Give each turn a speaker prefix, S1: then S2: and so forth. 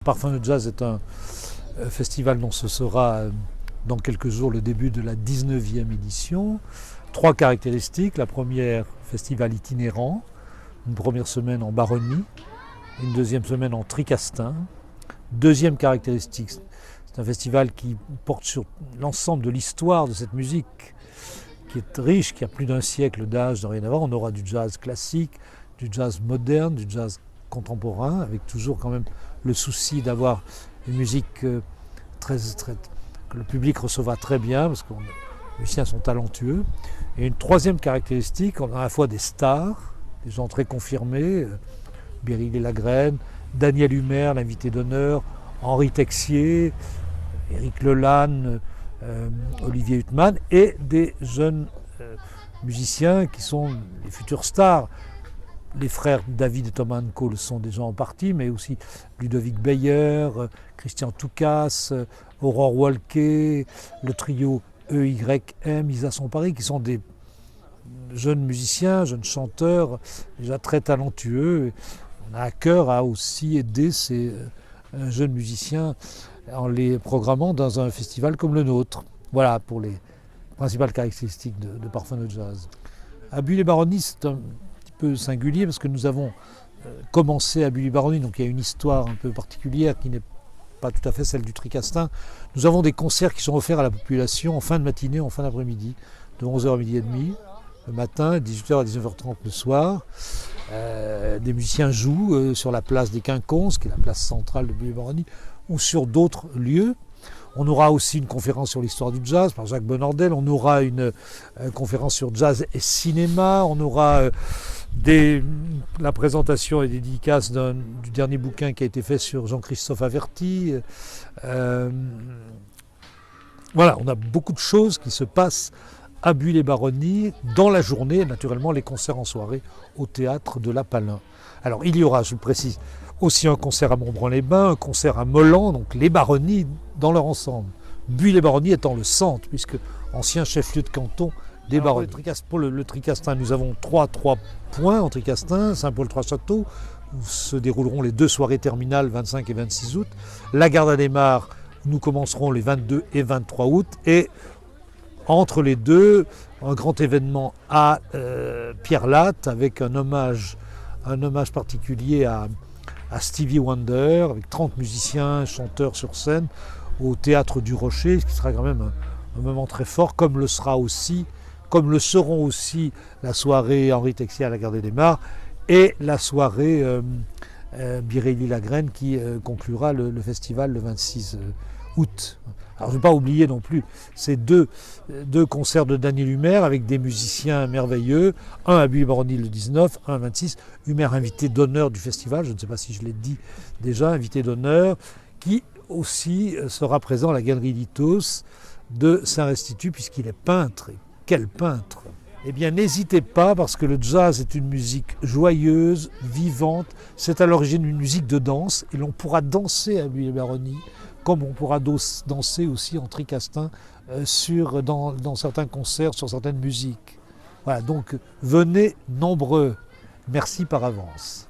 S1: Parfums de Jazz est un festival dont ce sera dans quelques jours le début de la 19e édition. 3 caractéristiques. La première, festival itinérant. Une première semaine en Baronnie, une deuxième semaine en Tricastin. Deuxième caractéristique, c'est un festival qui porte sur l'ensemble de l'histoire de cette musique qui est riche, qui a plus d'un siècle d'âge dorénavant. On aura du jazz classique, du jazz moderne, du jazz contemporain, avec toujours quand même le souci d'avoir une musique que le public recevra très bien, parce que les musiciens sont talentueux. Et une troisième caractéristique, on a à la fois des stars, des gens très confirmés, Biréli Lagrène, Daniel Humer, l'invité d'honneur, Henri Texier, Éric Lelanne, Olivier Huttman, et des jeunes musiciens qui sont les futures stars. Les frères David et Thomas Hanco le sont déjà en partie, mais aussi Ludovic Beyer, Christian Toukas, Aurore Walke, le trio EYM, Isa Paris, qui sont des jeunes musiciens, jeunes chanteurs, déjà très talentueux. On a à cœur à aussi aider ces jeunes musiciens en les programmant dans un festival comme le nôtre. Voilà pour les principales caractéristiques de Parfums de Jazz. À Buis-les-Baronnies, c'est un petit peu singulier parce que nous avons commencé à Buis-les-Baronnies, donc il y a une histoire un peu particulière qui n'est pas tout à fait celle du Tricastin. Nous avons des concerts qui sont offerts à la population en fin de matinée, en fin d'après-midi, de 11h à midi et demi le matin, 18h à 19h30 le soir. Des musiciens jouent sur la place des Quinconces, qui est la place centrale de Buis-les-Baronnies, ou sur d'autres lieux. On aura aussi une conférence sur l'histoire du jazz par Jacques Bonordel. On aura une conférence sur jazz et cinéma. On aura la présentation et des dédicaces du dernier bouquin qui a été fait sur Jean-Christophe Averty. Voilà, on a beaucoup de choses qui se passent à Buis-les-Baronnies dans la journée, et naturellement les concerts en soirée au théâtre de la Palin. Alors il y aura, je le précise, aussi un concert à Montbrun-les-Bains, un concert à Mollan, donc les Baronnies dans leur ensemble. Buis-les-Baronnies étant le centre, puisque ancien chef-lieu de canton des Baronnies. Pour le Tricastin, nous avons 3 points en Tricastin, Saint-Paul-Trois-Châteaux, où se dérouleront les 2 soirées terminales, 25 et 26 août. La Garde-des-Mares, nous commencerons les 22 et 23 août, et entre les deux, un grand événement à Pierre Latte avec un hommage particulier à Stevie Wonder, avec 30 musiciens, chanteurs sur scène au Théâtre du Rocher, ce qui sera quand même un moment très fort, comme le seront aussi la soirée Henri Texier à la Garde-des-Mares et la soirée Biréli Lagrène qui conclura le festival le 26 août. Alors je ne vais pas oublier non plus ces deux concerts de Daniel Humer avec des musiciens merveilleux, un à Buis-les-Baronnies le 19, un le 26, Humer invité d'honneur du festival, je ne sais pas si je l'ai dit déjà, invité d'honneur, qui aussi sera présent à la Galerie Litos de Saint-Restitut puisqu'il est peintre, et quel peintre! Eh bien n'hésitez pas parce que le jazz est une musique joyeuse, vivante, c'est à l'origine une musique de danse et l'on pourra danser à Buis-les-Baronnies comme on pourra danser aussi en Tricastin dans certains concerts, sur certaines musiques. Voilà, donc venez nombreux. Merci par avance.